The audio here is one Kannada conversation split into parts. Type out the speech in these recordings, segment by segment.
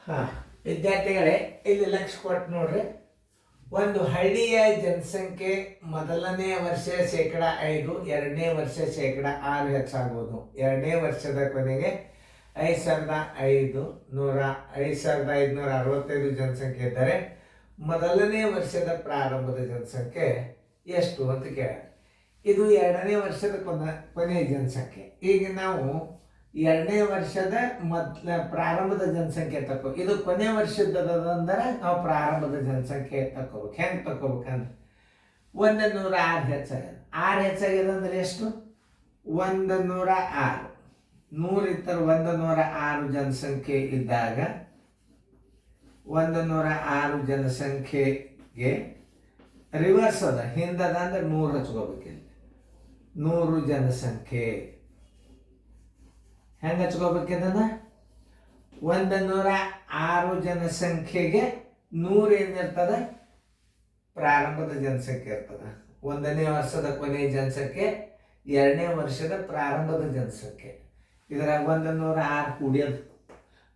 ಹಾಂ, ವಿದ್ಯಾರ್ಥಿಗಳೇ, ಇಲ್ಲಿ ಲಕ್ಷ್ಯ ಕೊಟ್ಟು ನೋಡ್ರಿ. ಒಂದು ಹಳ್ಳಿಯ ಜನಸಂಖ್ಯೆ ಮೊದಲನೇ ವರ್ಷ 5%, ಎರಡನೇ ವರ್ಷ 6% ಹೆಚ್ಚಾಗುವುದು. ಎರಡನೇ ವರ್ಷದ ಕೊನೆಗೆ 5,565 ಜನಸಂಖ್ಯೆ ಇದ್ದರೆ ಮೊದಲನೇ ವರ್ಷದ ಪ್ರಾರಂಭದ ಜನಸಂಖ್ಯೆ ಎಷ್ಟು ಅಂತ ಕೇಳ. ಇದು ಎರಡನೇ ವರ್ಷದ ಕೊನೆಯ ಜನಸಂಖ್ಯೆ. ಈಗ ನಾವು ಎರಡನೇ ವರ್ಷದ ಪ್ರಾರಂಭದ ಜನಸಂಖ್ಯೆ ತಗೋ. ಇದು ಕೊನೆ ವರ್ಷದಂದ್ರೆ ನಾವು ಪ್ರಾರಂಭದ ಜನಸಂಖ್ಯೆ ತಗೋಬೇಕು. ಹೆಂಗೆ ತಗೋಬೇಕಂದ್ರೆ 106 ಹೆಚ್ಚಾಗ್ಯದ. 6 ಹೆಚ್ಚಾಗ್ಯದ ಅಂದ್ರೆ ಎಷ್ಟು? 106. 100 ಇದ್ದರೆ 106 ಜನಸಂಖ್ಯೆ ಇದ್ದಾಗ 106 ಜನಸಂಖ್ಯೆಗೆ ರಿವರ್ಸ್ ಅದ, ಹಿಂದದ ಅಂದ್ರೆ 100 ಹಚ್ಕೋಬೇಕಿಲ್ಲ. 100 ಜನಸಂಖ್ಯೆ ಹೆಂಗೆ ಹಚ್ಕೋಬೇಕಿದ? 106 ಜನಸಂಖ್ಯೆಗೆ 100 ಏನಿರ್ತದ? ಪ್ರಾರಂಭದ ಜನಸಂಖ್ಯೆ ಇರ್ತದೆ. ಒಂದನೇ ವರ್ಷದ ಕೊನೆಯ ಜನಸಂಖ್ಯೆ, ಎರಡನೇ ವರ್ಷದ ಪ್ರಾರಂಭದ ಜನಸಂಖ್ಯೆ. ಇದ್ರಾಗ 106 ಕೂಡ್ಯದು.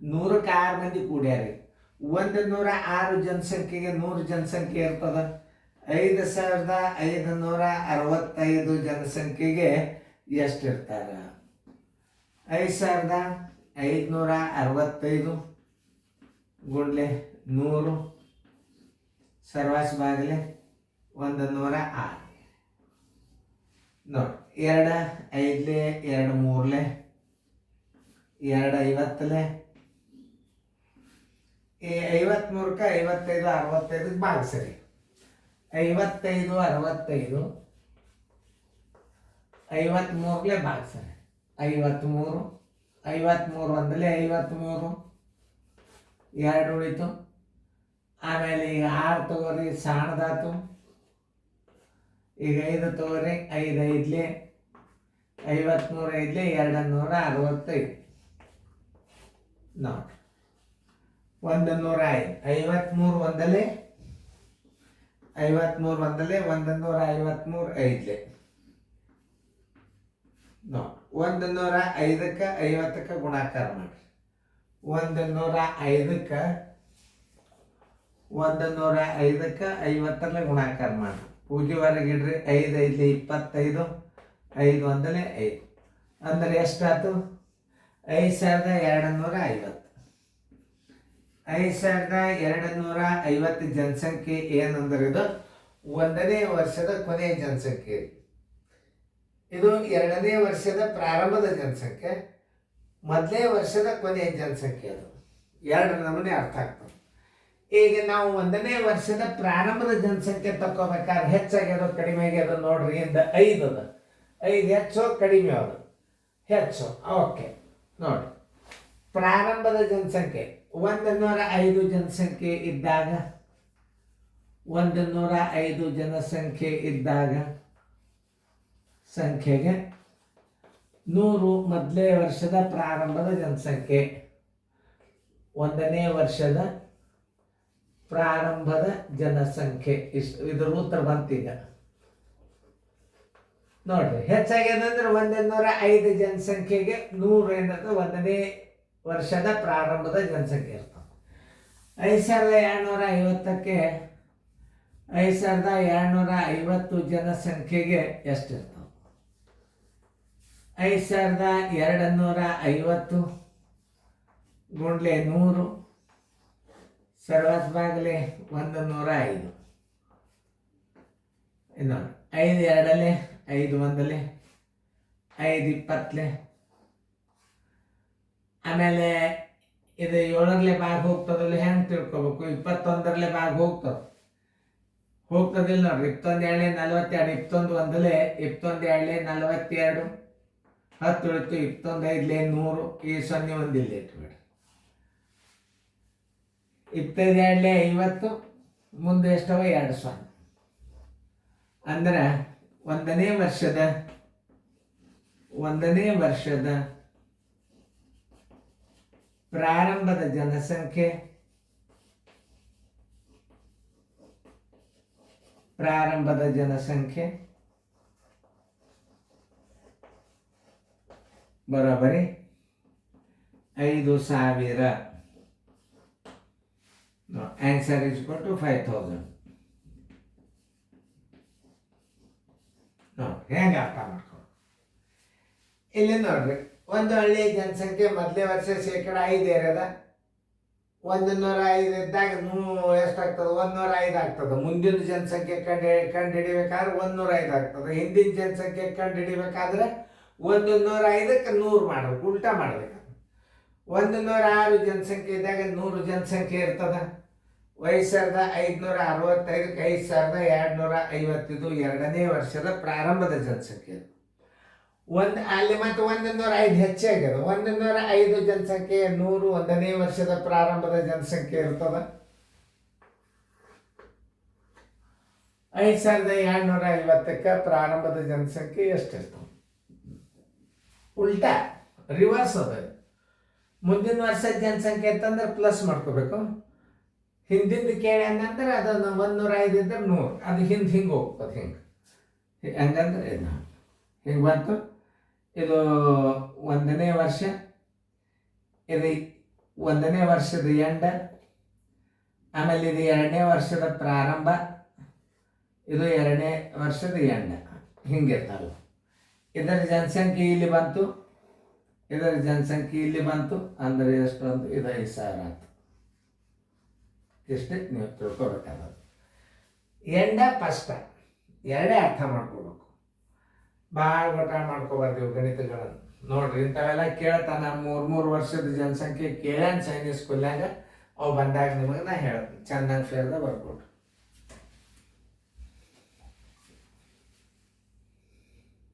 100ಕ್ಕೆ 6 ಮಂದಿ ಕೂಡ್ಯಾರಿ. 106 ಜನಸಂಖ್ಯೆಗೆ 100 ಜನಸಂಖ್ಯೆ ಇರ್ತದ. 5,565 ಜನಸಂಖ್ಯೆಗೆ ಎಷ್ಟಿರ್ತಾರ? 5,565 ಗುಂಡ್ಲೆ 100 ಸರ್ವಾಸ್ ಬಾಗಿಲೆ 106 ನೋಡಿ. 2 5 2 3 2 50 ಈ 53ಕ್ಕೆ 55 65 ಬಾಗಿ ಸರಿ. 55 65 53 ಬಾಗಿ ಸರಿ. 53 53 ಒಂದಲೇ 53 2 ಉಳಿತು. ಆಮೇಲೆ ಈಗ 6 ತಗೋರಿ, ಸಣ್ಣದಾತು. ಈಗ 5 ತಗೋರಿ, 5 5 53 5 265 ನೋಡಿ. 105 53 ಒಂದಲೇ 53 ಒಂದಲೇ 153 5 ನೋಡಿ. 105ಕ್ಕೆ 50ಕ್ಕೆ ಗುಣಾಕಾರ ಮಾಡಿ. 105ಕ್ಕೆ 50ರಲ್ಲಿ ಗುಣಾಕಾರ ಮಾಡಿ. ಪೂಜೆವರೆಗಿಡ್ರಿ. 5 5 25 5 ಒಂದಲೇ 5 ಅಂದರೆ ಎಷ್ಟಾಯ್ತು? 5,250. 5,250 ಜನಸಂಖ್ಯೆ ಏನಂದ್ರೆ ಇದು ಒಂದನೇ ವರ್ಷದ ಕೊನೆಯ ಜನಸಂಖ್ಯೆ. ಇದು ಎರಡನೇ ವರ್ಷದ ಪ್ರಾರಂಭದ ಜನಸಂಖ್ಯೆ, ಮೊದಲನೇ ವರ್ಷದ ಕೊನೆಯ ಜನಸಂಖ್ಯೆ. ಅದು ಎರಡು ನಮೂನೆ ಅರ್ಥ ಆಗ್ತದೆ. ಈಗ ನಾವು ಒಂದನೇ ವರ್ಷದ ಪ್ರಾರಂಭದ ಜನಸಂಖ್ಯೆ ತಗೋಬೇಕಾದ್ರೆ ಹೆಚ್ಚಾಗ್ಯದ ಕಡಿಮೆ ಆಗ್ಯದ ನೋಡ್ರಿ. ಇಂದ 5 ಅದ. 5 ಹೆಚ್ಚು ಕಡಿಮೆ ಅದು? ಹೆಚ್ಚು. ಓಕೆ ನೋಡಿ. ಪ್ರಾರಂಭದ ಜನಸಂಖ್ಯೆ 105 ಜನಸಂಖ್ಯೆ ಇದ್ದಾಗ 105 ಜನಸಂಖ್ಯೆ ಇದ್ದಾಗ ಸಂಖ್ಯೆಗೆ 100 ಮೊದಲನೇ ವರ್ಷದ ಪ್ರಾರಂಭದ ಜನಸಂಖ್ಯೆ. ಒಂದನೇ ವರ್ಷದ ಪ್ರಾರಂಭದ ಜನಸಂಖ್ಯೆ ಇಷ್ಟು. ಇದ್ರ ಉತ್ತರ ಬಂತೀಗ ನೋಡ್ರಿ. ಹೆಚ್ಚಾಗ್ಯದಂದ್ರೆ 105 ಜನಸಂಖ್ಯೆಗೆ 100 ಏನಂದ್ರೆ ಒಂದನೇ ವರ್ಷದ ಪ್ರಾರಂಭದ ಜನಸಂಖ್ಯೆ ಇರ್ತದೆ. 5,250ಕ್ಕೆ 5,250 ಜನಸಂಖ್ಯೆಗೆ ಎಷ್ಟಿರ್ತದೆ? 5,250 ಗುಂಡ್ಲೆ 100 ಸರ್ವಾಸ್ ಬಾಗಿಲೆ 105 ಇನ್ನೊಂದು 5 2 5 1 5 20. ಆಮೇಲೆ ಇದು 7ರಲ್ಲಿ ಭಾಗ ಹೋಗ್ತದಲ್ಲಿ ಹೆಂಗೆ ತಿಳ್ಕೊಬೇಕು? 21ರಲ್ಲಿ ಭಾಗ ಹೋಗ್ತದಿಲ್ಲ ನೋಡ್ರಿ. 21 2 42, 21 1 21 2 42, 10 ಉಳಿತು. 21 5 100. ಈ 0 ಒಂದಿಲ್ಲ ಇಟ್ಬಿಡ್ರಿ. 25 2 50 ಮುಂದೆ ಎಷ್ಟವ? 2 0. ಅಂದ್ರೆ ಒಂದನೇ ವರ್ಷದ ಪ್ರಾರಂಭದ ಜನಸಂಖ್ಯೆ ಬರೋಬ್ಬರಿ 5,000. Answer is equal to 5000. ನೋಡ್ರಿ ಹೆಂಗೆ ಅರ್ಥ ಮಾಡ್ಕೊಂಡು ಇಲ್ಲಿ ನೋಡ್ರಿ, ಒಂದು ಹಳ್ಳಿಯ ಜನಸಂಖ್ಯೆ ಮೊದಲೇ ವರ್ಷ 5% ಇರೋದ. 105 ಇದ್ದಾಗ ಎಷ್ಟಾಗ್ತದೆ? 105 ಆಗ್ತದೆ. ಮುಂದಿನ ಜನಸಂಖ್ಯೆ ಕಂಡುಹಿಡಿಬೇಕಾದ್ರೆ 105 ಆಗ್ತದೆ. ಹಿಂದಿನ ಜನಸಂಖ್ಯೆ ಕಂಡುಹಿಡಿಬೇಕಾದ್ರೆ 105ಕ್ಕೆ 100 ಮಾಡ್ಬೇಕು, ಉಲ್ಟಾ ಮಾಡ್ಬೇಕು. 106 ಜನಸಂಖ್ಯೆ ಇದ್ದಾಗ 100 ಜನಸಂಖ್ಯೆ ಇರ್ತದೆ. 5565ಕ್ಕೆ 5250. ಇದು 2ನೇ ವರ್ಷದ ಪ್ರಾರಂಭದ ಜನಸಂಖ್ಯೆ. ಅಲ್ಲಿ ಮತ್ತೆ 105 ಹೆಚ್ಚಾಗ್ಯದ. 105 ಜನಸಂಖ್ಯೆ 100 1ನೇ ವರ್ಷದ ಪ್ರಾರಂಭದ ಜನಸಂಖ್ಯೆ ಇರ್ತದ. 5250ಕ್ಕೆ ಪ್ರಾರಂಭದ ಜನಸಂಖ್ಯೆ ಎಷ್ಟಿರ್ತದೆ? ಉಲ್ಟಾ ರಿವರ್ಸ್ ಅದ. ಮುಂದಿನ ವರ್ಷದ ಜನಸಂಖ್ಯೆ ಅಂತಂದ್ರೆ ಪ್ಲಸ್ ಮಾಡ್ಕೋಬೇಕು. ಹಿಂದಿಂದ ಕೇಳಿ ಹಂಗಂದ್ರೆ ಅದನ್ನು 105 ಇದ್ರೆ 100, ಅದು ಹಿಂಗೆ ಹೋಗ್ತದೆ. ಹಂಗಂದ್ರೆ ಇದು ಹಿಂಗೆ ಬಂತು. ಇದು 1ನೇ ವರ್ಷ, ಇದು 1ನೇ ವರ್ಷದ ಎಂಡ, ಆಮೇಲೆ ಇದು 2ನೇ ವರ್ಷದ ಪ್ರಾರಂಭ, ಇದು 2ನೇ ವರ್ಷದ ಎಂಡ. ಹಿಂಗಿರ್ತಲ್ಲ. ಇದರ ಜನಸಂಖ್ಯೆ ಇಲ್ಲಿ ಬಂತು, ಇದರ ಜನಸಂಖ್ಯೆ ಇಲ್ಲಿ ಬಂತು ಅಂದರೆ ಎಷ್ಟು ಅಂತು? ಇದು 5000 ಆಯ್ತು. ಇಷ್ಟೇ ನೀವು ತಿಳ್ಕೊಬೇಕಾದ. ಎಂಡ ಫಸ್ಟ ಎರಡೇ ಅರ್ಥ ಮಾಡ್ಕೋಬೇಕು. ಭಾಳ ಒಟ್ಟ ಮಾಡ್ಕೋಬಾರ್ದು ಗಣಿತಗಳನ್ನು. ನೋಡ್ರಿ ಇಂಥವೆಲ್ಲ ಕೇಳ್ತಾನ. 3 ವರ್ಷದ ಜನಸಂಖ್ಯೆ ಕೇಳ್ಯಾನ ಸೈನಿಕ್ ಸ್ಕೂಲ್ನಾಗ. ಅವು ಬಂದಾಗ ನಿಮಗೆ ನಾ ಹೇಳ್ತೀನಿ, ಚೆನ್ನಾಗಿ ಸೇರಿದ ಬರ್ಕೊಡ್ರಿ.